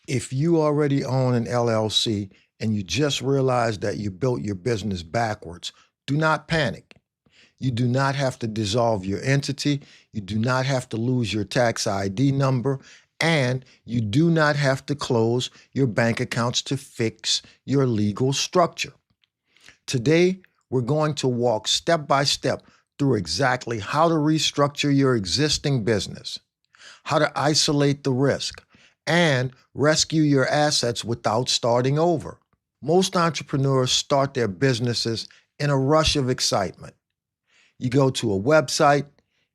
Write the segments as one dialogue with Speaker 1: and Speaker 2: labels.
Speaker 1: If you already own an LLC and you just realized that you built your business backwards, do not panic. You do not have to dissolve your entity. You do not have to lose your tax ID number. And you do not have to close your bank accounts to fix your legal structure. Today, we're going to walk step by step through exactly how to restructure your existing business, how to isolate the risk, and rescue your assets without starting over. Most entrepreneurs start their businesses in a rush of excitement. You go to a website,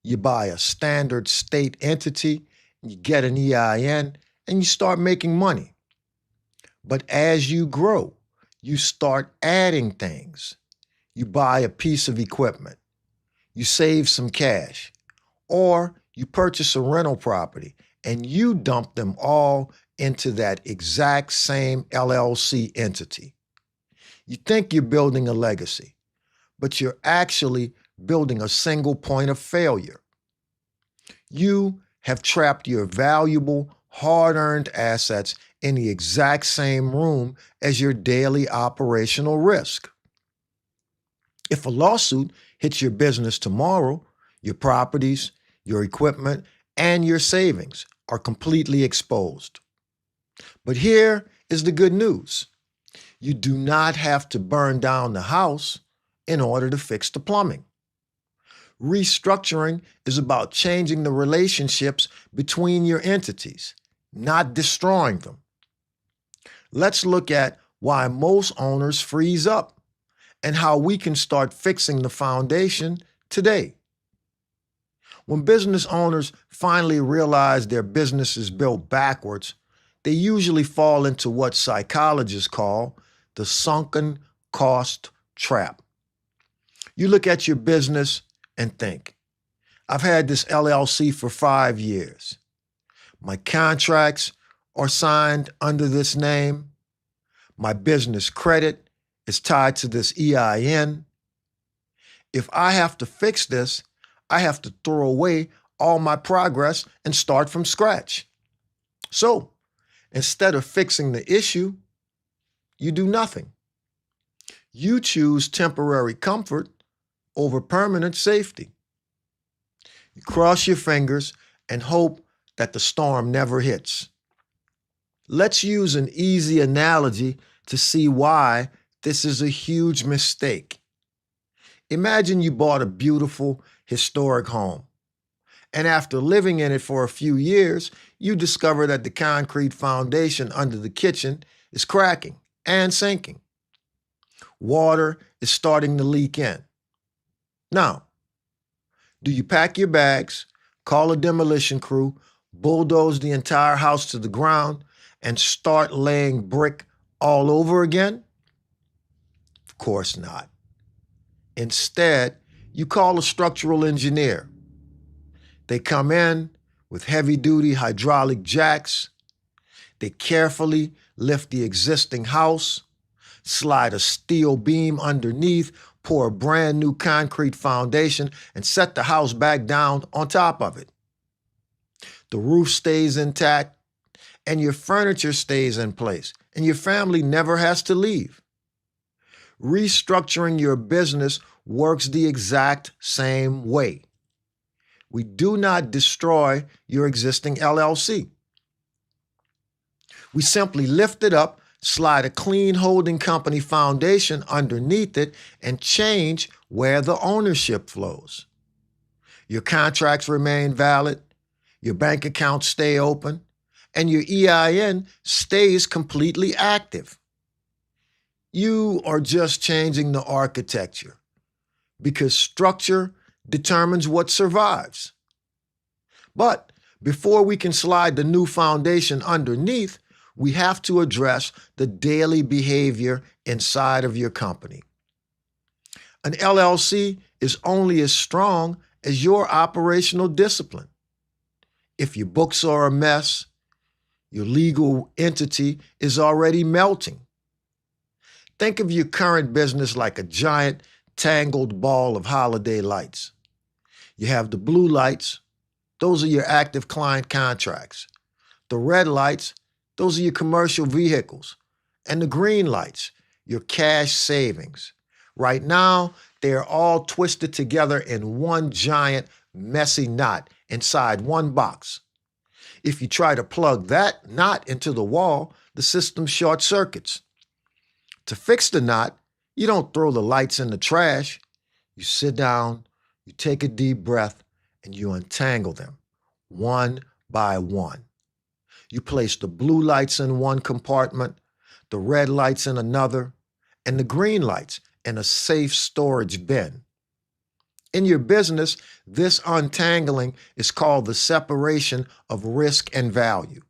Speaker 1: you buy a standard state entity, you get an EIN, and you start making money. But as you grow, you start adding things. You buy a piece of equipment, you save some cash, or you purchase a rental property and you dump them all into that exact same LLC entity. You think you're building a legacy, but you're actually building a single point of failure. You have trapped your valuable, hard-earned assets in the exact same room as your daily operational risk. If a lawsuit hits your business tomorrow, your properties, your equipment, and your savings are completely exposed. But here is the good news. You do not have to burn down the house in order to fix the plumbing. Restructuring is about changing the relationships between your entities, not destroying them. Let's look at why most owners freeze up and how we can start fixing the foundation today. When business owners finally realize their business is built backwards, they usually fall into what psychologists call the sunken cost trap. You look at your business and think, I've had this LLC for 5 years. My contracts are signed under this name. My business credit is tied to this EIN. If I have to fix this, I have to throw away all my progress and start from scratch. So, instead of fixing the issue, you do nothing. You choose temporary comfort over permanent safety. You cross your fingers and hope that the storm never hits. Let's use an easy analogy to see why this is a huge mistake. Imagine you bought a beautiful, historic home, and after living in it for a few years, you discover that the concrete foundation under the kitchen is cracking and sinking. Water is starting to leak in. Now, do you pack your bags, call a demolition crew, bulldoze the entire house to the ground, and start laying brick all over again? Of course not. Instead, you call a structural engineer. They come in with heavy-duty hydraulic jacks. They carefully lift the existing house, slide a steel beam underneath, pour a brand new concrete foundation, and set the house back down on top of it. The roof stays intact, and your furniture stays in place, and your family never has to leave. Restructuring your business works the exact same way. We do not destroy your existing LLC. We simply lift it up, slide a clean holding company foundation underneath it, and change where the ownership flows. Your contracts remain valid, your bank accounts stay open, and your EIN stays completely active. You are just changing the architecture because structure determines what survives. But before we can slide the new foundation underneath, we have to address the daily behavior inside of your company. An LLC is only as strong as your operational discipline. If your books are a mess, your legal entity is already melting. Think of your current business like a giant, tangled ball of holiday lights. You have the blue lights. Those are your active client contracts. The red lights, Those are your commercial vehicles. And the green lights, your cash savings. Right now, they are all twisted together in one giant, messy knot inside one box. If you try to plug that knot into the wall, the system short circuits. To fix the knot, you don't throw the lights in the trash. You sit down, you take a deep breath, and you untangle them one by one. You place the blue lights in one compartment, the red lights in another, and the green lights in a safe storage bin. In your business, this untangling is called the separation of risk and value.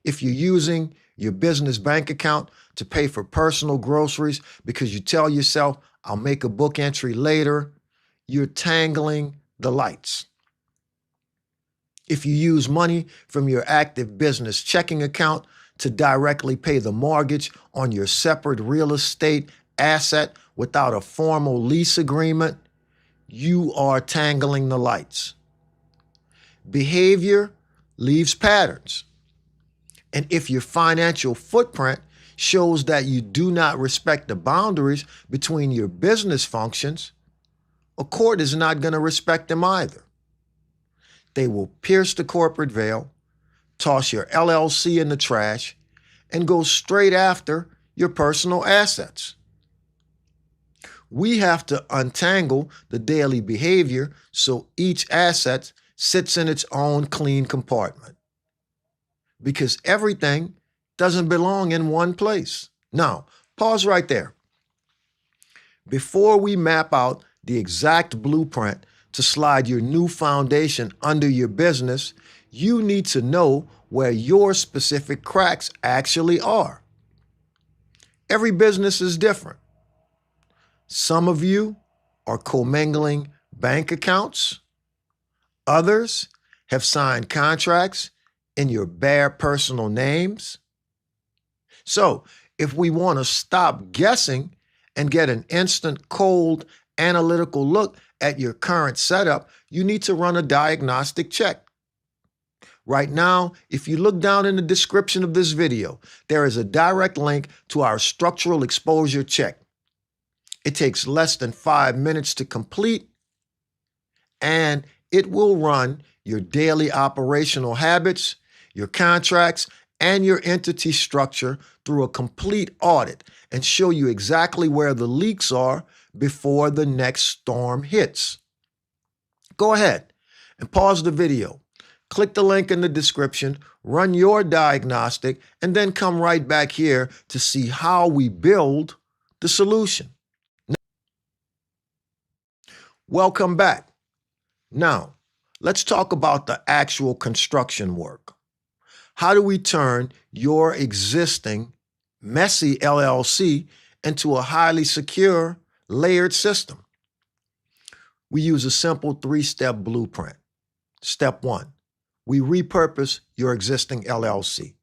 Speaker 1: If you're using your business bank account to pay for personal groceries because you tell yourself, I'll make a book entry later, you're tangling the lights. If you use money from your active business checking account to directly pay the mortgage on your separate real estate asset without a formal lease agreement, you are tangling the lights. Behavior leaves patterns. And if your financial footprint shows that you do not respect the boundaries between your business functions, a court is not going to respect them either. They will pierce the corporate veil, toss your LLC in the trash, and go straight after your personal assets. We have to untangle the daily behavior so each asset sits in its own clean compartment. Because everything doesn't belong in one place. Now, pause right there. Before we map out the exact blueprint to slide your new foundation under your business, you need to know where your specific cracks actually are. Every business is different. Some of you are commingling bank accounts. Others have signed contracts in your bare personal names. So if we want to stop guessing and get an instant, cold, analytical look at your current setup, you need to run a diagnostic check. Right now, if you look down in the description of this video, there is a direct link to our structural exposure check. It takes less than 5 minutes to complete, and it will run your daily operational habits, your contracts, and your entity structure through a complete audit and show you exactly where the leaks are before the next storm hits. Go ahead and pause the video. Click the link in the description, run your diagnostic, and then come right back here to see how we build the solution. Welcome back. Now, let's talk about the actual construction work. How do we turn your existing messy LLC into a highly secure, layered system? We use a simple 3-step blueprint. Step 1, we repurpose your existing LLC.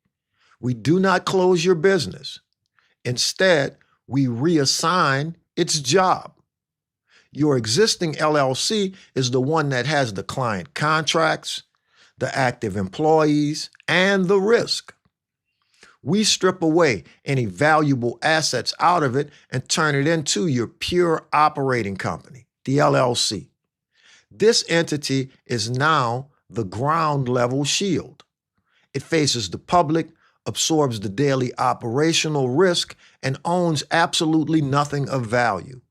Speaker 1: We do not close your business. Instead, we reassign its job. Your existing LLC is the one that has the client contracts, the active employees, and the risk. We strip away any valuable assets out of it and turn it into your pure operating company, the LLC. This entity is now the ground level shield. It faces the public, absorbs the daily operational risk, and owns absolutely nothing of value.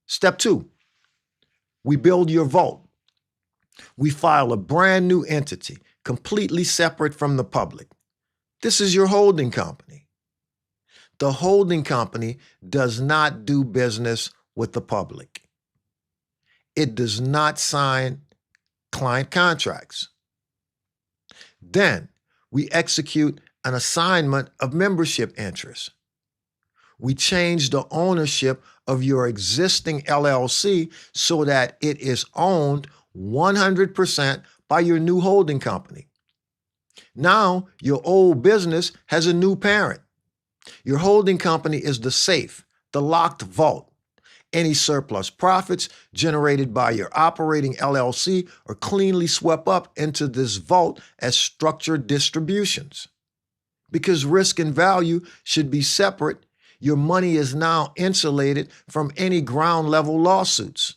Speaker 1: Step 2, we build your vault. We file a brand new entity, completely separate from the public. This is your holding company. The holding company does not do business with the public. It does not sign client contracts. Then we execute an assignment of membership interests. We change the ownership of your existing LLC so that it is owned 100% by your new holding company. Now, your old business has a new parent. Your holding company is the safe, the locked vault. Any surplus profits generated by your operating LLC are cleanly swept up into this vault as structured distributions. Because risk and value should be separate, your money is now insulated from any ground level lawsuits.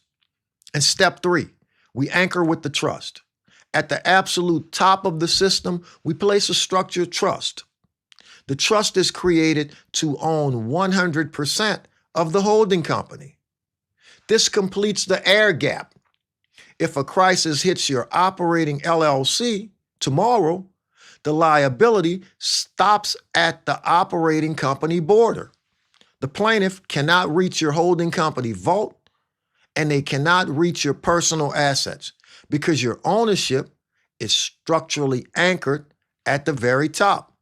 Speaker 1: And step 3, we anchor with the trust. At the absolute top of the system, we place a structured trust. The trust is created to own 100% of the holding company. This completes the air gap. If a crisis hits your operating LLC tomorrow, the liability stops at the operating company border. The plaintiff cannot reach your holding company vault, and they cannot reach your personal assets because your ownership is structurally anchored at the very top.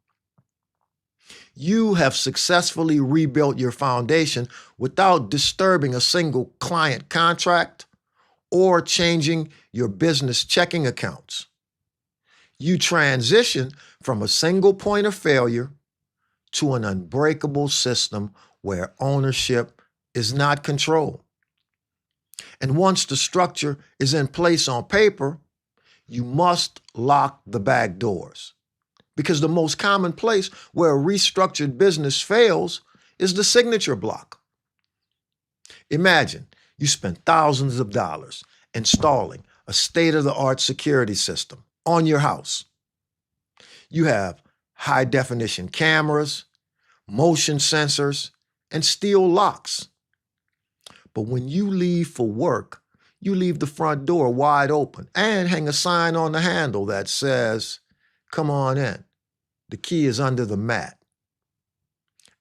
Speaker 1: You have successfully rebuilt your foundation without disturbing a single client contract or changing your business checking accounts. You transition from a single point of failure to an unbreakable system where ownership is not control. And once the structure is in place on paper, you must lock the back doors. Because the most common place where a restructured business fails is the signature block. Imagine you spend thousands of dollars installing a state-of-the-art security system on your house. You have high-definition cameras, motion sensors, and steel locks. But when you leave for work, you leave the front door wide open and hang a sign on the handle that says, "Come on in. The key is under the mat."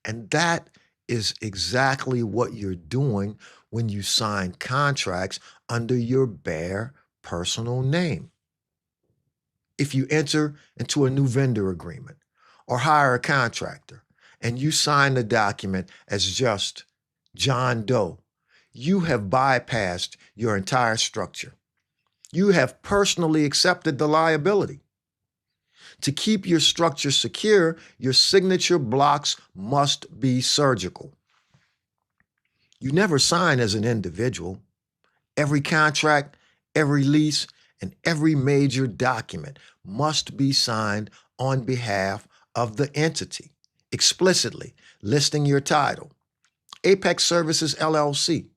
Speaker 1: And that is exactly what you're doing when you sign contracts under your bare personal name. If you enter into a new vendor agreement or hire a contractor and you sign the document as just John Doe, you have bypassed your entire structure. You have personally accepted the liability. To keep your structure secure, your signature blocks must be surgical. You never sign as an individual. Every contract, every lease, and every major document must be signed on behalf of the entity, explicitly listing your title. Apex Services LLC,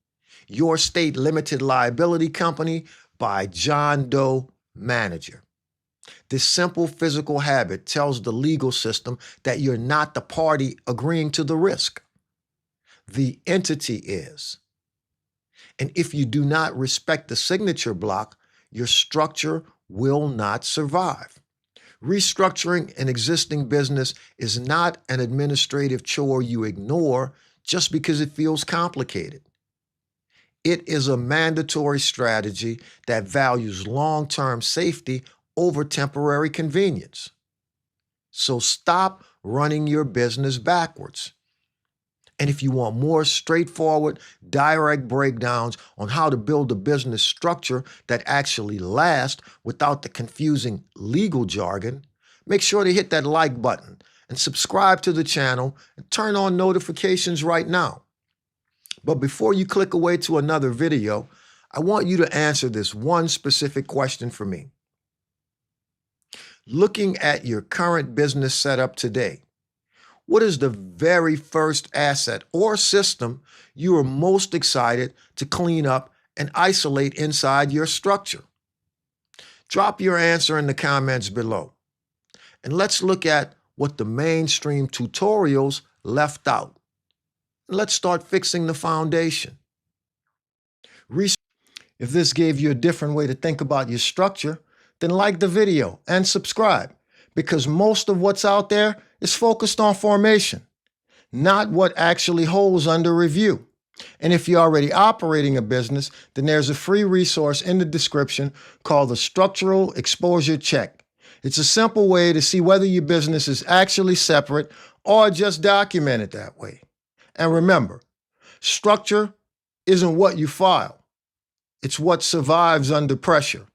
Speaker 1: your state limited liability company by John Doe Manager. This simple physical habit tells the legal system that you're not the party agreeing to the risk. The entity is. And if you do not respect the signature block, your structure will not survive. Restructuring an existing business is not an administrative chore you ignore just because it feels complicated. It is a mandatory strategy that values long-term safety over temporary convenience. So stop running your business backwards. And if you want more straightforward, direct breakdowns on how to build a business structure that actually lasts without the confusing legal jargon, make sure to hit that like button and subscribe to the channel and turn on notifications right now. But before you click away to another video, I want you to answer this one specific question for me. Looking at your current business setup today, what is the very first asset or system you are most excited to clean up and isolate inside your structure? Drop your answer in the comments below. And let's look at what the mainstream tutorials left out. Let's start fixing the foundation. If this gave you a different way to think about your structure, then like the video and subscribe, because most of what's out there is focused on formation, not what actually holds under review. And if you're already operating a business, then there's a free resource in the description called the Structural Exposure Check. It's a simple way to see whether your business is actually separate or just documented that way. And remember, structure isn't what you file. It's what survives under pressure.